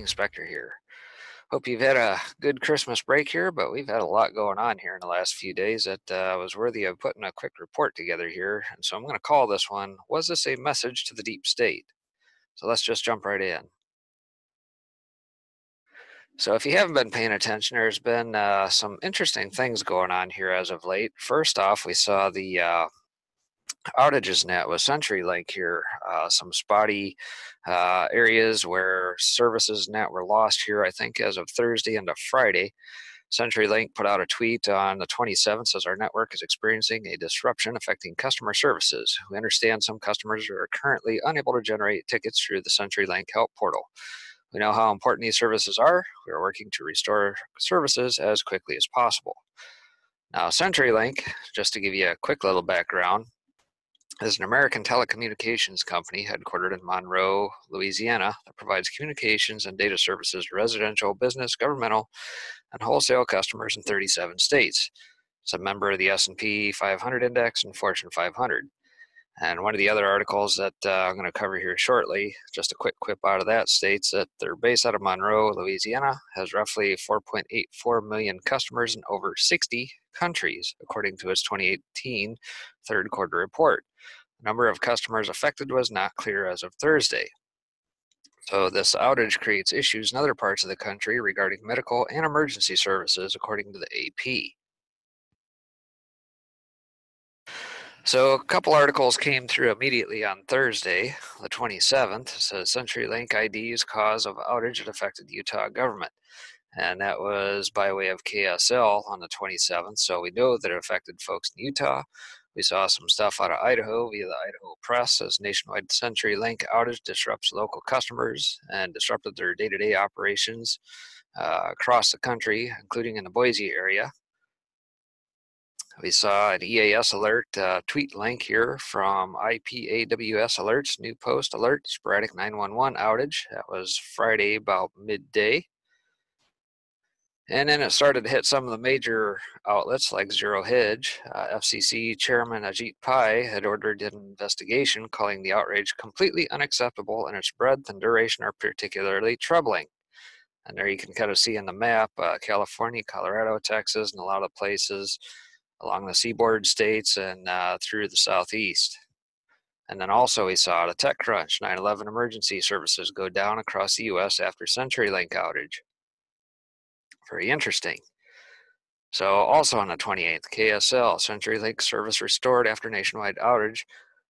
Inspector here. Hope you've had a good Christmas break here, but we've had a lot going on here in the last few days that was worthy of putting a quick report together here. And so I'm going to call this one, Was This a Message to the Deep State? So let's just jump right in. So if you haven't been paying attention, there's been some interesting things going on here as of late. First off, we saw the outages net with CenturyLink here. Some spotty areas where services net were lost here, I think, as of Thursday into Friday. CenturyLink put out a tweet on the 27th, says our network is experiencing a disruption affecting customer services. We understand some customers are currently unable to generate tickets through the CenturyLink help portal. We know how important these services are. We are working to restore services as quickly as possible. Now, CenturyLink, just to give you a quick little background, is an American telecommunications company headquartered in Monroe, Louisiana, that provides communications and data services to residential, business, governmental, and wholesale customers in 37 states. It's a member of the S&P 500 index and Fortune 500. And one of the other articles that I'm going to cover here shortly, just a quick quip out of that, states that they're based out of Monroe, Louisiana, has roughly 4.84 million customers in over 60 countries, according to its 2018 third quarter report. The number of customers affected was not clear as of Thursday. So this outage creates issues in other parts of the country regarding medical and emergency services, according to the AP. So a couple articles came through immediately on Thursday, the 27th. It says CenturyLink IDs cause of outage that affected Utah government. And that was by way of KSL on the 27th. So we know that it affected folks in Utah. We saw some stuff out of Idaho via the Idaho Press as nationwide CenturyLink outage disrupts local customers and disrupted their day-to-day operations across the country, including in the Boise area. We saw an EAS alert tweet link here from IPAWS Alerts, new post alert, sporadic 911 outage. That was Friday about midday. And then it started to hit some of the major outlets like Zero Hedge. FCC Chairman Ajit Pai had ordered an investigation, calling the outrage completely unacceptable, and its breadth and duration are particularly troubling. And there you can kind of see in the map, California, Colorado, Texas, and a lot of places along the seaboard states and through the southeast. And then also we saw the TechCrunch 9/11 emergency services go down across the U.S. after CenturyLink outage. Very interesting. So also on the 28th, KSL, CenturyLink service restored after nationwide outage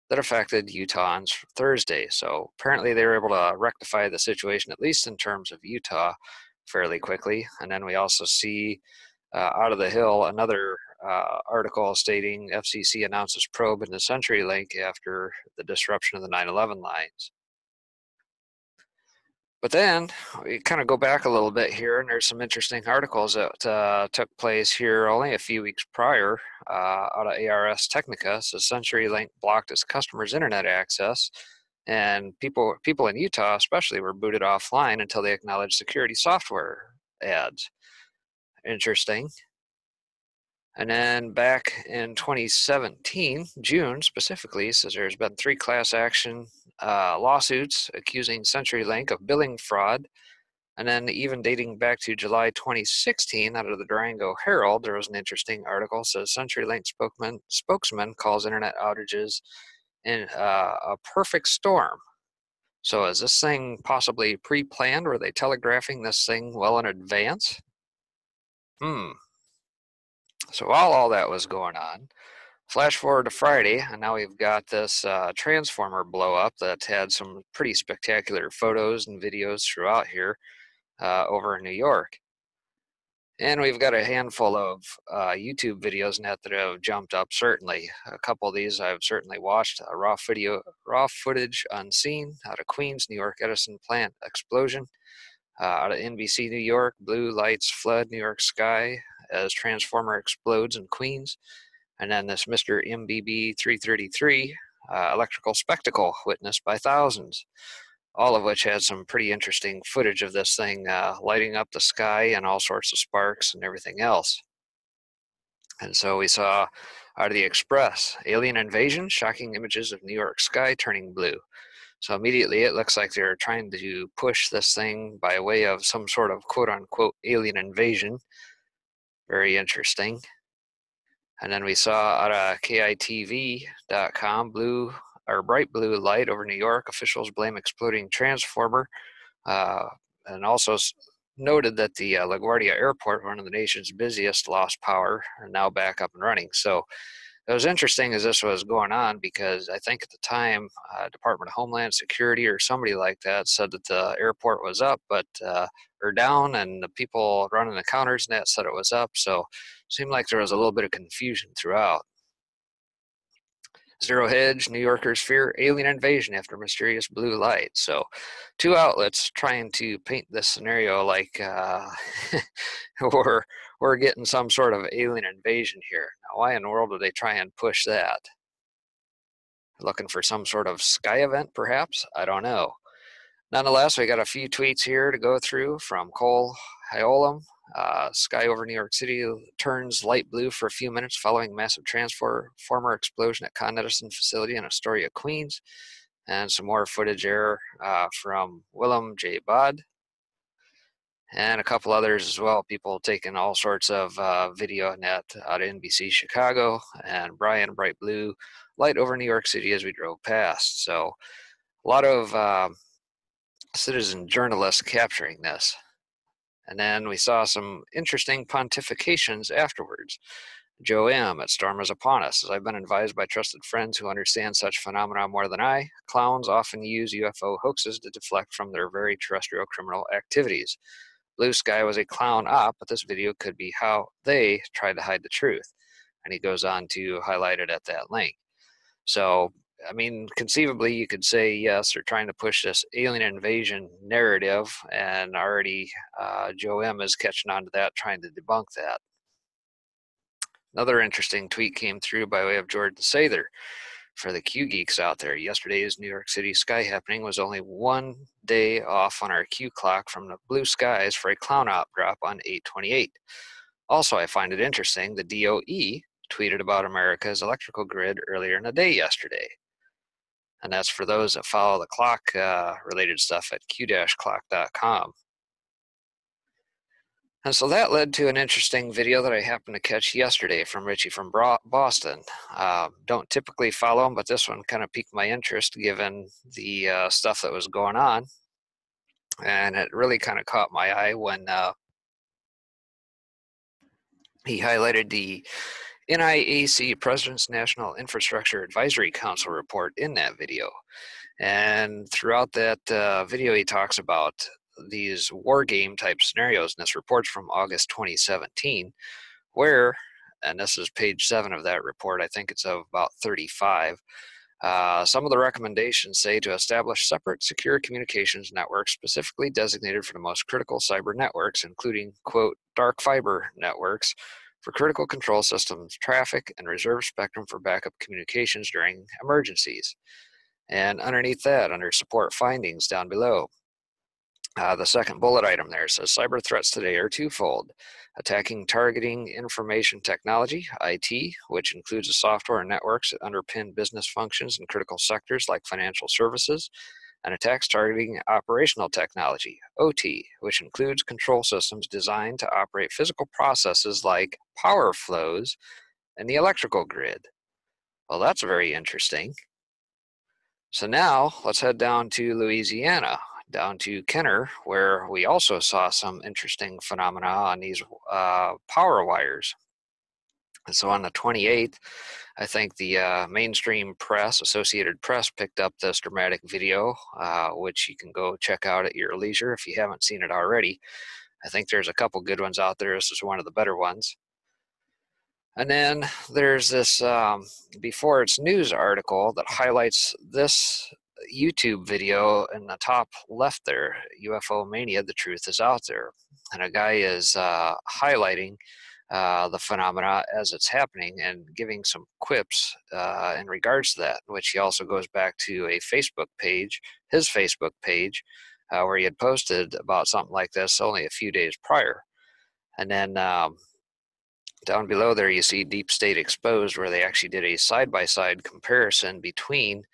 that affected Utah on Thursday. So apparently they were able to rectify the situation, at least in terms of Utah, fairly quickly. And then we also see out of the Hill another article stating FCC announces probe into CenturyLink after the disruption of the 9/11 lines. But then we kind of go back a little bit here, and there's some interesting articles that took place here only a few weeks prior out of ARS Technica. So CenturyLink blocked its customers' internet access, and people in Utah especially were booted offline until they acknowledged security software ads. Interesting. And then back in 2017, June specifically, says there's been 3 class action lawsuits accusing CenturyLink of billing fraud. And then even dating back to July 2016, out of the Durango Herald, there was an interesting article. Says CenturyLink spokesman calls internet outages in a perfect storm. So is this thing possibly pre-planned? Were they telegraphing this thing well in advance? So while all that was going on, flash forward to Friday, and now we've got this transformer blow up that had some pretty spectacular photos and videos throughout here over in New York. And we've got a handful of YouTube videos net that have jumped up, certainly. A couple of these I've certainly watched. Raw footage unseen out of Queens, New York, Edison plant explosion. Out of NBC New York, blue lights flood New York sky as transformer explodes in Queens. And then this Mr. MBB 333 electrical spectacle witnessed by thousands, all of which had some pretty interesting footage of this thing lighting up the sky and all sorts of sparks and everything else. And so we saw out of the Express, alien invasion, shocking images of New York sky turning blue. So immediately it looks like they're trying to push this thing by way of some sort of quote-unquote alien invasion. Very interesting. And then we saw out of KITV.com, bright blue light over New York. Officials blame exploding transformer. Uh, and also noted that the LaGuardia Airport, one of the nation's busiest, lost power and now back up and running. So it was interesting as this was going on because I think at the time, Department of Homeland Security or somebody like that said that the airport was up, or down, and the people running the counters and that said it was up. So it seemed like there was a little bit of confusion throughout. Zero Hedge, New Yorkers fear alien invasion after mysterious blue light. So, two outlets trying to paint this scenario like we're getting some sort of alien invasion here. Now, why in the world would they try and push that? Looking for some sort of sky event, perhaps? I don't know. Nonetheless, we got a few tweets here to go through from Cole Hyolam. Sky over New York City turns light blue for a few minutes following massive transformer explosion at Con Edison facility in Astoria, Queens. And some more footage there from Willem J. Bod. And a couple others as well. People taking all sorts of video net out of NBC Chicago. And Brian Bright Blue light over New York City as we drove past. So a lot of citizen journalists capturing this. And then we saw some interesting pontifications afterwards. Joe M. at Storm is upon us. As I've been advised by trusted friends who understand such phenomena more than I, clowns often use UFO hoaxes to deflect from their very terrestrial criminal activities. Blue Sky was a clown op, but this video could be how they tried to hide the truth. And he goes on to highlight it at that link. So, I mean, conceivably, you could say, yes, they're trying to push this alien invasion narrative, and already Joe M. is catching on to that, trying to debunk that. Another interesting tweet came through by way of Jordan Sather for the Q geeks out there. Yesterday's New York City sky happening was only one day off on our Q clock from the blue skies for a clown op drop on 8/28. Also, I find it interesting the DOE tweeted about America's electrical grid earlier in the day yesterday. And that's for those that follow the clock related stuff at q-clock.com. And so that led to an interesting video that I happened to catch yesterday from Richie from Boston. Don't typically follow him, but this one kind of piqued my interest given the stuff that was going on. And it really kind of caught my eye when he highlighted the NIAC President's National Infrastructure Advisory Council report in that video. And throughout that video, he talks about these war game type scenarios, and this report's from August 2017, where, and this is page 7 of that report, I think it's of about 35, some of the recommendations say to establish separate secure communications networks specifically designated for the most critical cyber networks, including, quote, dark fiber networks for critical control systems, traffic, and reserve spectrum for backup communications during emergencies. And underneath that, under support findings down below, the second bullet item there says cyber threats today are twofold: attacking targeting information technology, IT, which includes the software and networks that underpin business functions in critical sectors like financial services, and attacks targeting operational technology, OT, which includes control systems designed to operate physical processes like power flows and the electrical grid. Well, that's very interesting. So now let's head down to Louisiana, down to Kenner, where we also saw some interesting phenomena on these power wires. And so on the 28th, I think the mainstream press, Associated Press, picked up this dramatic video, which you can go check out at your leisure if you haven't seen it already. I think there's a couple good ones out there. This is one of the better ones. And then there's this Before It's News article that highlights this YouTube video in the top left there, UFO Mania, The Truth is Out There. And a guy is highlighting the phenomena as it's happening and giving some quips in regards to that, which he also goes back to a Facebook page, his Facebook page, where he had posted about something like this only a few days prior. And then down below there, you see Deep State Exposed, where they actually did a side-by-side comparison between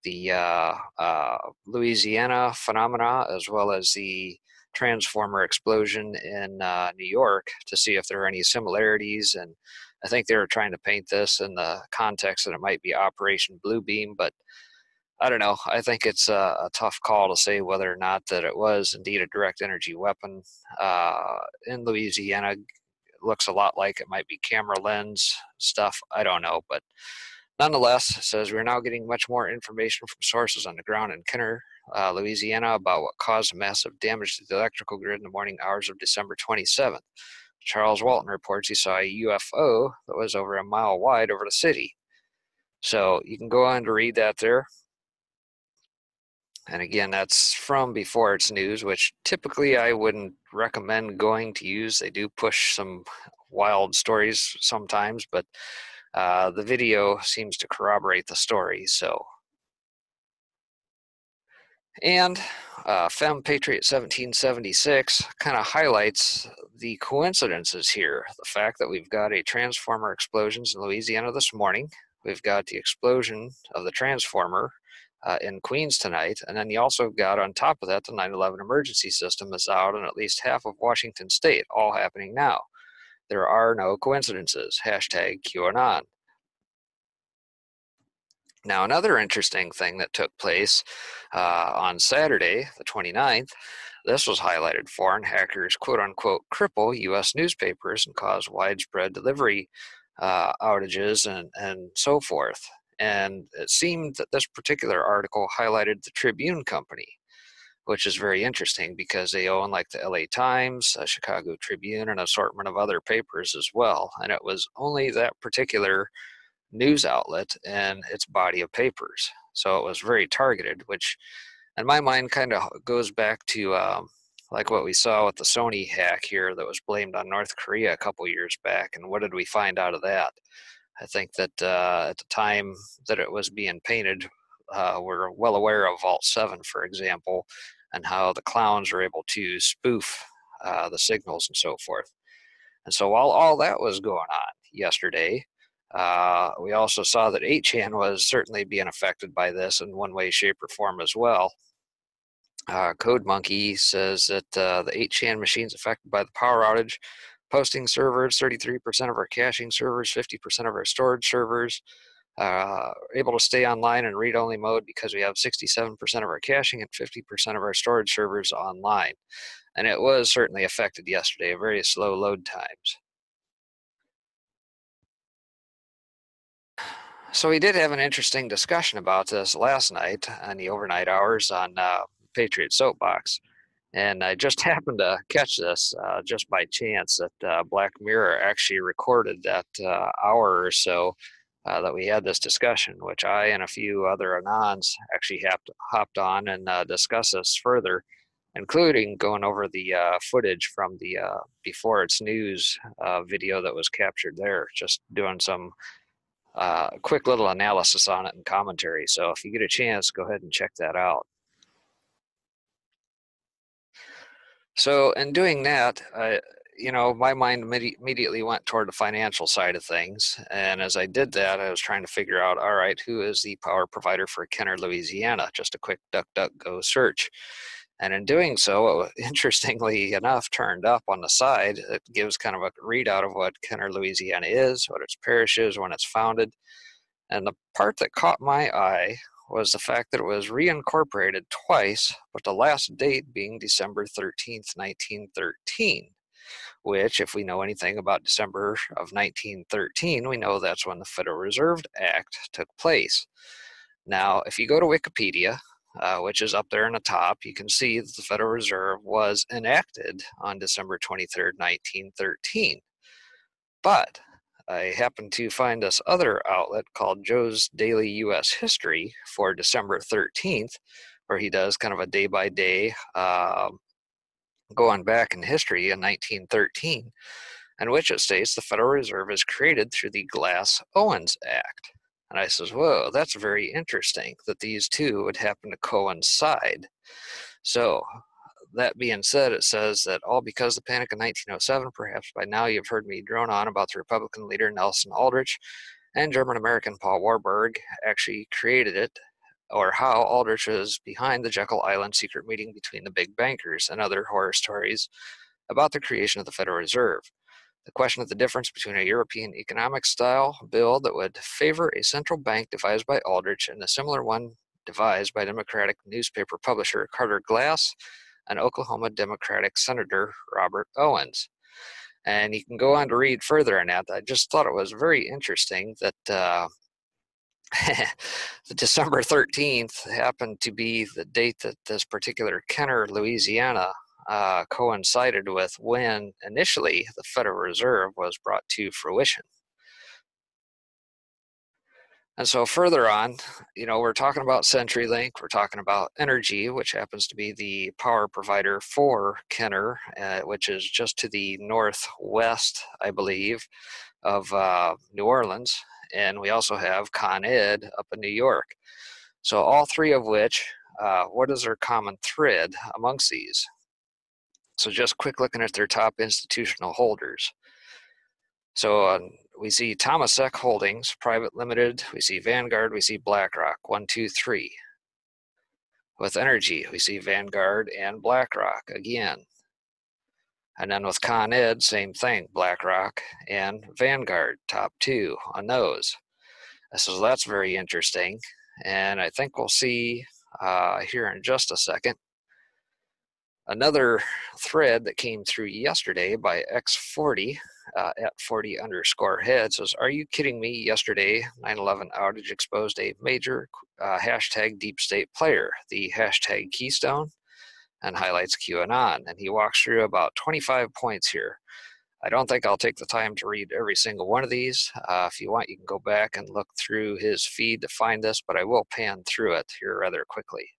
the Louisiana phenomena, as well as the transformer explosion in New York, to see if there are any similarities. And I think they were trying to paint this in the context that it might be Operation Bluebeam, but I don't know. I think it's a tough call to say whether or not that it was indeed a direct energy weapon. In Louisiana, it looks a lot like it might be camera lens stuff. I don't know, but nonetheless, it says we're now getting much more information from sources on the ground in Kenner, Louisiana, about what caused massive damage to the electrical grid in the morning hours of December 27th. Charles Walton reports he saw a UFO that was over a mile wide over the city. So you can go on to read that there. And again, that's from Before It's News, which typically I wouldn't recommend going to use. They do push some wild stories sometimes, but the video seems to corroborate the story. And Femme Patriot 1776 kind of highlights the coincidences here. The fact that we've got a transformer explosions in Louisiana this morning. We've got the explosion of the transformer in Queens tonight. And then you also got, on top of that, the 9/11 emergency system is out in at least half of Washington state, all happening now. There are no coincidences. Hashtag QAnon. Now, another interesting thing that took place on Saturday, the 29th, this was highlighted. Foreign hackers, quote unquote, cripple U.S. newspapers and cause widespread delivery outages and so forth. And it seemed that this particular article highlighted the Tribune Company, which is very interesting because they own like the LA Times, Chicago Tribune, and an assortment of other papers as well. And it was only that particular news outlet and its body of papers. So it was very targeted, which in my mind kind of goes back to like what we saw with the Sony hack here that was blamed on North Korea a couple years back. And what did we find out of that? I think that at the time that it was being painted, we're well aware of Vault 7, for example, and how the clowns were able to spoof the signals and so forth. And so while all that was going on yesterday, we also saw that 8chan was certainly being affected by this in one way, shape, or form as well. CodeMonkey says that the 8chan machines affected by the power outage, posting servers, 33% of our caching servers, 50% of our storage servers, able to stay online in read-only mode because we have 67% of our caching and 50% of our storage servers online. And it was certainly affected yesterday, very slow load times. So we did have an interesting discussion about this last night on the overnight hours on Patriot Soapbox. And I just happened to catch this just by chance that Black Mirror actually recorded that hour or so that we had this discussion, which I and a few other Anons actually hopped on and discussed this further, including going over the footage from the Before It's News video that was captured there, just doing some quick little analysis on it and commentary. So if you get a chance, go ahead and check that out. So in doing that, my mind immediately went toward the financial side of things. And as I did that, I was trying to figure out, all right, who is the power provider for Kenner, Louisiana? Just a quick DuckDuckGo search. And in doing so, it, interestingly enough, turned up on the side. It gives kind of a readout of what Kenner, Louisiana is, what its parish is, when it's founded. And the part that caught my eye was the fact that it was reincorporated twice, but the last date being December 13th, 1913, which, if we know anything about December of 1913, we know that's when the Federal Reserve Act took place. Now, if you go to Wikipedia, which is up there in the top, you can see that the Federal Reserve was enacted on December 23rd, 1913. But I happened to find this other outlet called Joe's Daily U.S. History for December 13th, where he does kind of a day-by-day going back in history in 1913, in which it states the Federal Reserve is created through the Glass-Owens Act. And I says, whoa, that's very interesting that these two would happen to coincide. So that being said, it says that all because the panic of 1907, perhaps by now you've heard me drone on about the Republican leader Nelson Aldrich and German-American Paul Warburg actually created it or how Aldrich is behind the Jekyll Island secret meeting between the big bankers, and other horror stories about the creation of the Federal Reserve. The question of the difference between a European economic style bill that would favor a central bank devised by Aldrich and a similar one devised by Democratic newspaper publisher Carter Glass and Oklahoma Democratic Senator Robert Owens. And you can go on to read further on that. I just thought it was very interesting that the December 13th happened to be the date that this particular Kenner, Louisiana, coincided with when initially the Federal Reserve was brought to fruition. And so further on, we're talking about CenturyLink, we're talking about Entergy, which happens to be the power provider for Kenner, which is just to the northwest, I believe, of New Orleans. And we also have Con Ed up in New York. So all three of which, what is their common thread amongst these? So just quick looking at their top institutional holders. So we see Temasek Holdings, Private Limited, we see Vanguard, we see BlackRock, 1, 2, 3. With Entergy, we see Vanguard and BlackRock again. And then with Con Ed, same thing, BlackRock and Vanguard, top 2 on those. So that's very interesting. And I think we'll see here in just a second another thread that came through yesterday by X40 at 40_head says, "Are you kidding me? Yesterday, 9/11 outage exposed a major hashtag deep state player, the hashtag Keystone, and highlights QAnon." And he walks through about 25 points here. I don't think I'll take the time to read every single one of these. If you want, you can go back and look through his feed to find this, but I will pan through it here rather quickly.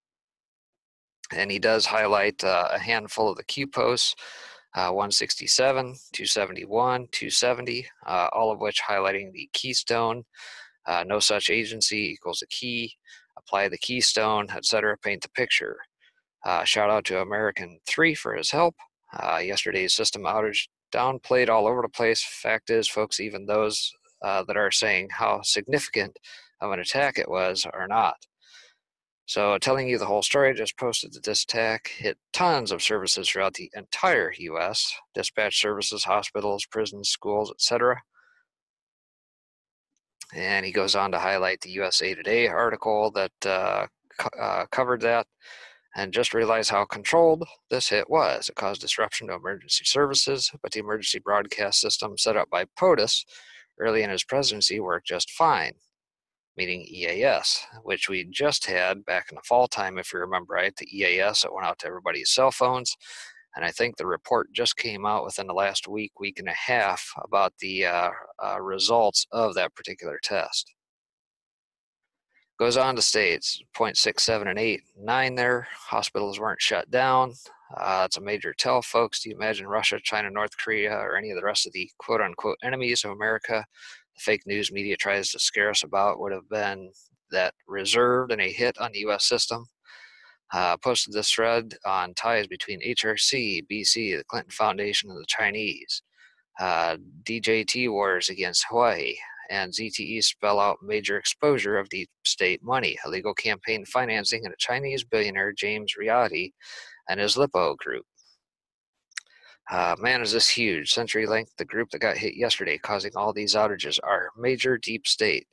And he does highlight a handful of the Q posts, 167, 271, 270, all of which highlighting the keystone. No such agency equals a key. Apply the keystone, etc. Paint the picture. Shout out to American 3 for his help. Yesterday's system outage downplayed all over the place. Fact is, folks, even those that are saying how significant of an attack it was are not. So telling you the whole story, I just posted that this attack hit tons of services throughout the entire U.S., dispatch services, hospitals, prisons, schools, etc. And he goes on to highlight the USA Today article that covered that, and just realize how controlled this hit was. It caused disruption to emergency services, but the emergency broadcast system set up by POTUS early in his presidency worked just fine, meaning EAS, which we just had back in the fall time, if you remember right, the EAS that went out to everybody's cell phones. And I think the report just came out within the last week and a half about the results of that particular test. Goes on to states, 0.6, 7, and 8, 9 there. Hospitals weren't shut down. It's a major tell, folks. Do you imagine Russia, China, North Korea, or any of the rest of the quote-unquote enemies of America the fake news media tries to scare us about would have been that reserved and a hit on the U.S. system? Posted this thread on ties between HRC, BC, the Clinton Foundation, and the Chinese. DJT wars against Hawaii, and ZTE spell out major exposure of deep state money, illegal campaign financing, and a Chinese billionaire, James Riady, and his Lippo group. Man, is this huge. CenturyLink, the group that got hit yesterday, causing all these outages, are major deep state.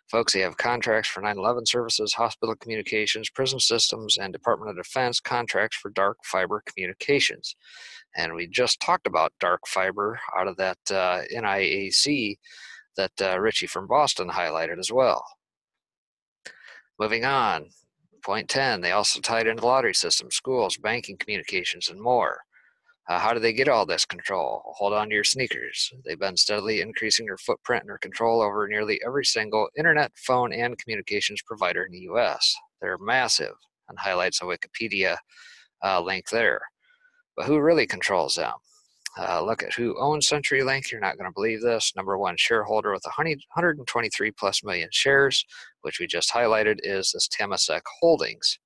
Folks, they have contracts for 9/11 services, hospital communications, prison systems, and Department of Defense contracts for dark fiber communications. And we just talked about dark fiber out of that NIAC that Richie from Boston highlighted as well. Moving on, point 10, they also tied into the lottery system, schools, banking, communications, and more. How do they get all this control? Hold on to your sneakers. They've been steadily increasing their footprint and their control over nearly every single internet, phone, and communications provider in the U.S. They're massive, and highlights a Wikipedia link there. But who really controls them? Look at who owns CenturyLink. You're not going to believe this. Number one shareholder with 123 plus million shares, which we just highlighted, is this Temasek Holdings.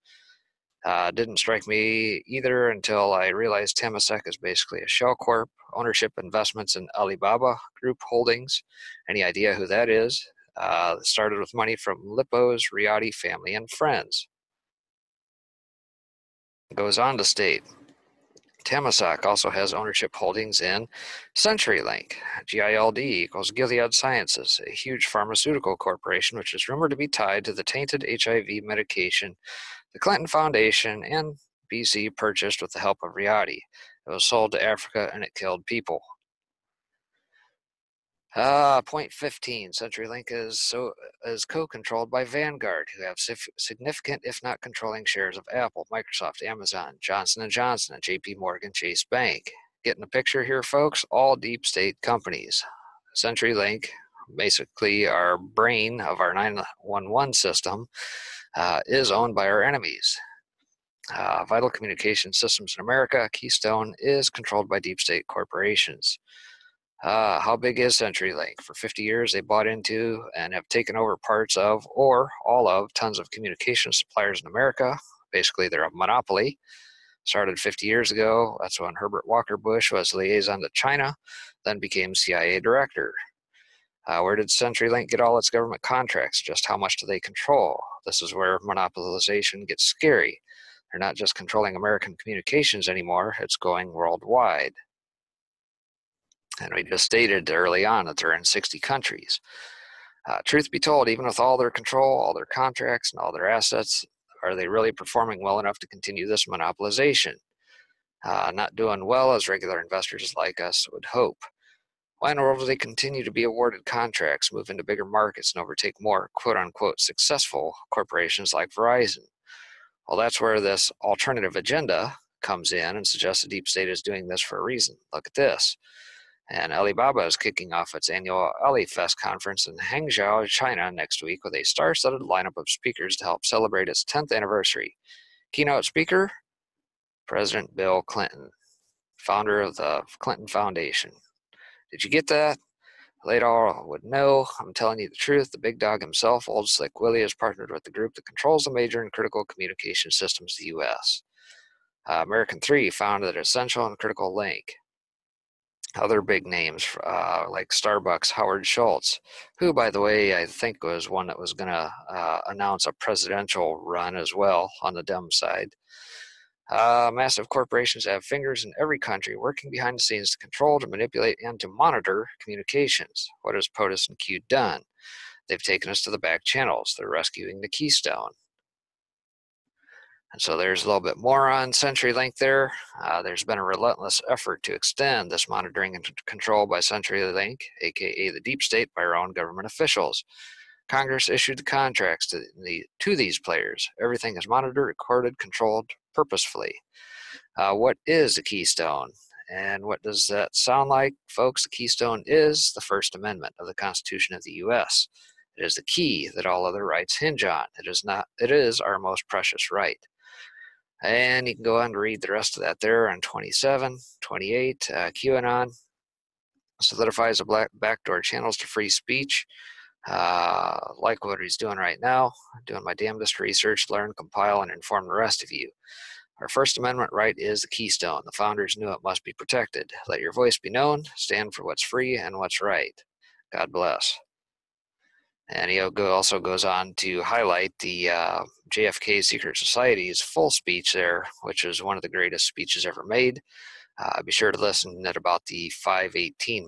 Didn't strike me either until I realized Temasek is basically a shell corp. Ownership investments in Alibaba Group Holdings. Any idea who that is? that started with money from Lippo's Riotti family and friends. It goes on to state, Tamasak also has ownership holdings in CenturyLink. GILD equals Gilead Sciences, a huge pharmaceutical corporation which is rumored to be tied to the tainted HIV medication the Clinton Foundation and BC purchased with the help of Riotti. It was sold to Africa and it killed people. Point 15. CenturyLink is co-controlled by Vanguard, who have significant, if not controlling, shares of Apple, Microsoft, Amazon, Johnson & Johnson, and JP Morgan Chase Bank. Getting the picture here, folks? All deep state companies. CenturyLink, basically our brain of our 911 system, is owned by our enemies. Vital communication systems in America, Keystone, is controlled by deep state corporations. How big is CenturyLink? For 50 years, they bought into and have taken over parts of or all of tons of communication suppliers in America. Basically, they're a monopoly. Started 50 years ago. That's when Herbert Walker Bush was liaison to China, then became CIA director. Where did CenturyLink get all its government contracts? Just how much do they control? This is where monopolization gets scary. They're not just controlling American communications anymore, it's going worldwide. And we just stated early on that they're in 60 countries. Truth be told, even with all their control, all their contracts, and all their assets, are they really performing well enough to continue this monopolization? Not doing well as regular investors like us would hope. Why in the world do they continue to be awarded contracts, move into bigger markets, and overtake more quote-unquote successful corporations like Verizon? Well, that's where this alternative agenda comes in and suggests the deep state is doing this for a reason. Look at this. And Alibaba is kicking off its annual AliFest conference in Hangzhou, China next week with a star-studded lineup of speakers to help celebrate its 10th anniversary. Keynote speaker, President Bill Clinton, founder of the Clinton Foundation. Did you get that? Later would know. I'm telling you the truth. The big dog himself, Old Slick Willie, is partnered with the group that controls the major and critical communication systems of the U.S. American 3 founded an essential and critical link. Other big names like Starbucks, Howard Schultz, who, by the way, I think was one that was going to announce a presidential run as well on the Dem side. Massive corporations have fingers in every country working behind the scenes to control, to manipulate, and to monitor communications. What has POTUS and Q done? They've taken us to the back channels. They're rescuing the Keystone. And so there's a little bit more on CenturyLink there. There's been a relentless effort to extend this monitoring and control by CenturyLink, aka the deep state, by our own government officials. Congress issued the contracts to these players. Everything is monitored, recorded, controlled purposefully. What is the Keystone? And what does that sound like? Folks, the Keystone is the First Amendment of the Constitution of the U.S. It is the key that all other rights hinge on. It is our most precious right. And you can go on to read the rest of that there on 27, 28. QAnon solidifies the backdoor channels to free speech. Like what he's doing right now, doing my damnedest research, learn, compile, and inform the rest of you. Our First Amendment right is the Keystone. The founders knew it must be protected. Let your voice be known. Stand for what's free and what's right. God bless. And he also goes on to highlight the JFK Secret Society's full speech there, which is one of the greatest speeches ever made. Be sure to listen at about the 5:18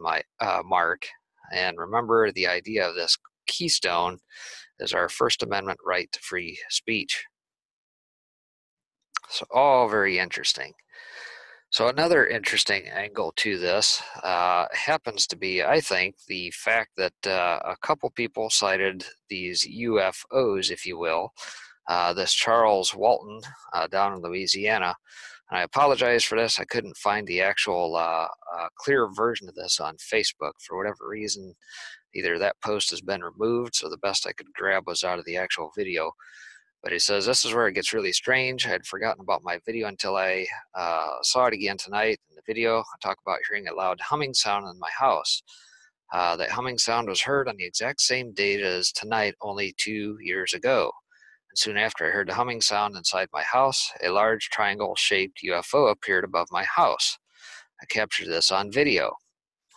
mark. And remember, the idea of this Keystone is our First Amendment right to free speech. So all very interesting. So another interesting angle to this happens to be, I think, the fact that a couple people cited these UFOs, if you will, this Charles Walton down in Louisiana. And I apologize for this. I couldn't find the actual clear version of this on Facebook for whatever reason. Either that post has been removed, so the best I could grab was out of the actual video. But he says, this is where it gets really strange. I had forgotten about my video until I saw it again tonight. In the video, I talk about hearing a loud humming sound in my house. That humming sound was heard on the exact same date as tonight, only 2 years ago. And soon after I heard the humming sound inside my house, a large triangle-shaped UFO appeared above my house. I captured this on video.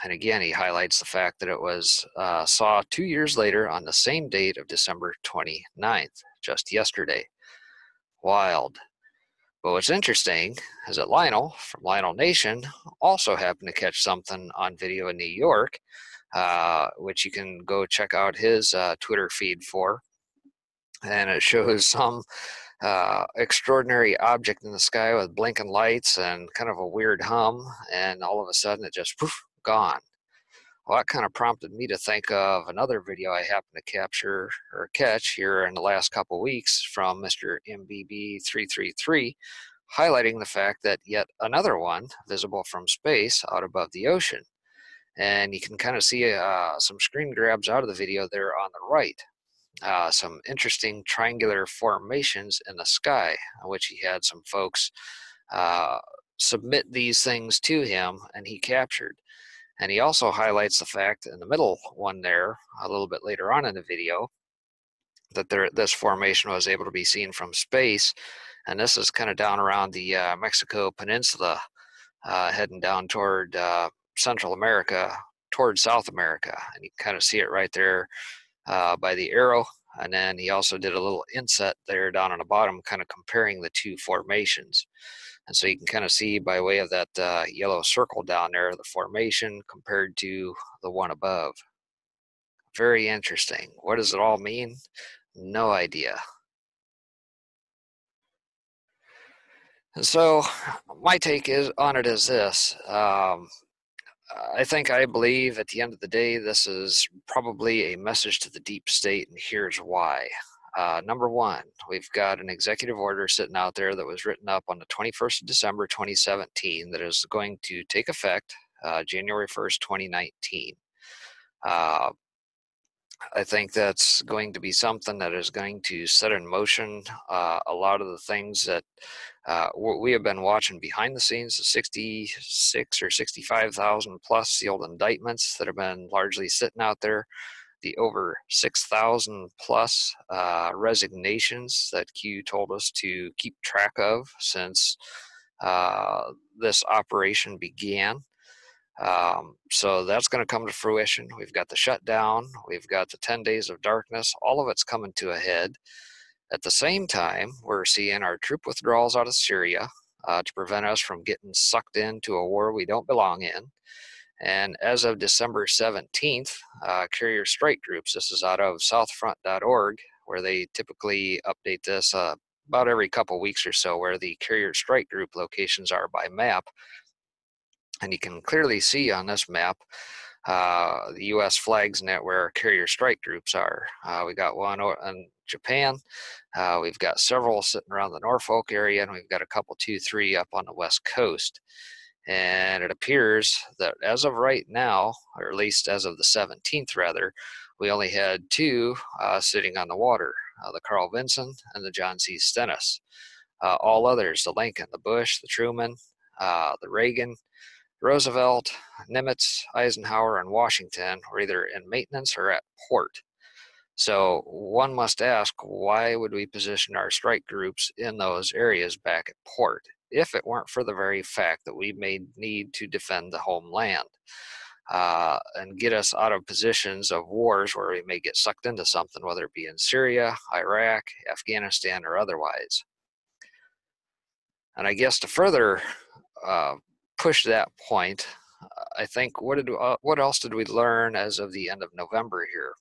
And again, he highlights the fact that it was saw 2 years later on the same date of December 29th, just yesterday. Wild. But what's interesting is that Lionel from Lionel Nation also happened to catch something on video in New York, which you can go check out his Twitter feed for. And it shows some extraordinary object in the sky with blinking lights and kind of a weird hum, and all of a sudden it just poof, gone. Well, that kind of prompted me to think of another video I happened to capture or catch here in the last couple of weeks from Mr. MBB333, highlighting the fact that yet another one visible from space out above the ocean. And you can kind of see some screen grabs out of the video there on the right. Some interesting triangular formations in the sky, which he had some folks submit these things to him, and he captured. And he also highlights the fact in the middle one there, a little bit later on in the video, that this formation was able to be seen from space. And this is kind of down around the Mexico Peninsula, heading down toward Central America, toward South America. And you can kind of see it right there by the arrow. And then he also did a little inset there down on the bottom, kind of comparing the two formations. And so you can kind of see by way of that yellow circle down there, the formation compared to the one above. Very interesting. What does it all mean? No idea. And so my take on it is this. I believe at the end of the day, this is probably a message to the deep state, and here's why. Number one, we've got an executive order sitting out there that was written up on the 21st of December 2017 that is going to take effect January 1st, 2019. I think that's going to be something that is going to set in motion a lot of the things that we have been watching behind the scenes, the 66 or 65,000 plus sealed indictments that have been largely sitting out there, the over 6,000 plus resignations that Q told us to keep track of since this operation began. So that's going to come to fruition. We've got the shutdown. We've got the 10 days of darkness. All of it's coming to a head. At the same time, we're seeing our troop withdrawals out of Syria to prevent us from getting sucked into a war we don't belong in. And as of December 17th, carrier strike groups, this is out of southfront.org, where they typically update this about every couple weeks or so, where the carrier strike group locations are by map. And you can clearly see on this map the U.S. flags net where our carrier strike groups are. We got one in Japan. We've got several sitting around the Norfolk area, and we've got a couple, 2, 3 up on the West Coast. And it appears that as of right now, or at least as of the 17th rather, we only had 2 sitting on the water, the Carl Vinson and the John C. Stennis. All others, the Lincoln, the Bush, the Truman, the Reagan, Roosevelt, Nimitz, Eisenhower, and Washington were either in maintenance or at port. So one must ask, why would we position our strike groups in those areas back at port if it weren't for the very fact that we may need to defend the homeland and get us out of positions of wars where we may get sucked into something, whether it be in Syria, Iraq, Afghanistan, or otherwise. And I guess to further push that point, I think what else did we learn as of the end of November here?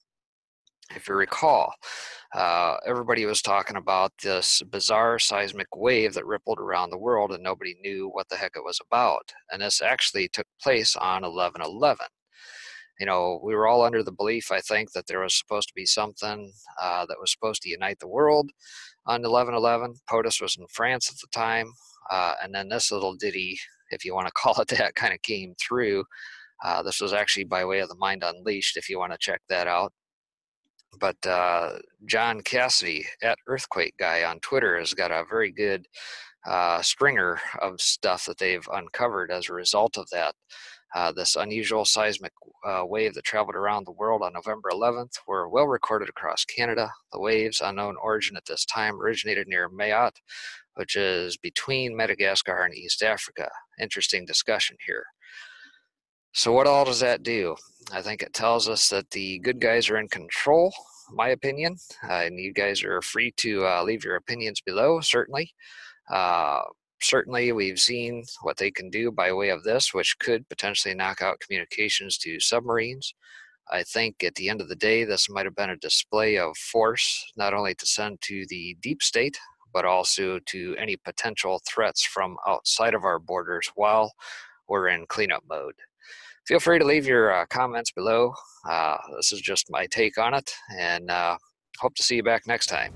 If you recall, everybody was talking about this bizarre seismic wave that rippled around the world and nobody knew what the heck it was about. And this actually took place on 11/11. You know, we were all under the belief, I think, that there was supposed to be something that was supposed to unite the world on 11/11. POTUS was in France at the time, and then this little ditty, if you want to call it that, kind of came through. This was actually by way of the Mind Unleashed, if you want to check that out. But John Cassidy, at Earthquake Guy on Twitter, has got a very good stringer of stuff that they've uncovered as a result of that. This unusual seismic wave that traveled around the world on November 11th were well recorded across Canada. The waves, unknown origin at this time, originated near Mayotte, which is between Madagascar and East Africa. Interesting discussion here. So what all does that do? I think it tells us that the good guys are in control, my opinion, and you guys are free to leave your opinions below, certainly. Uh, Certainly, we've seen what they can do by way of this, which could potentially knock out communications to submarines. I think at the end of the day, this might have been a display of force, not only to send to the deep state, but also to any potential threats from outside of our borders while we're in cleanup mode. Feel free to leave your comments below. This is just my take on it, and hope to see you back next time.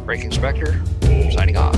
Breaking Spectre, signing off.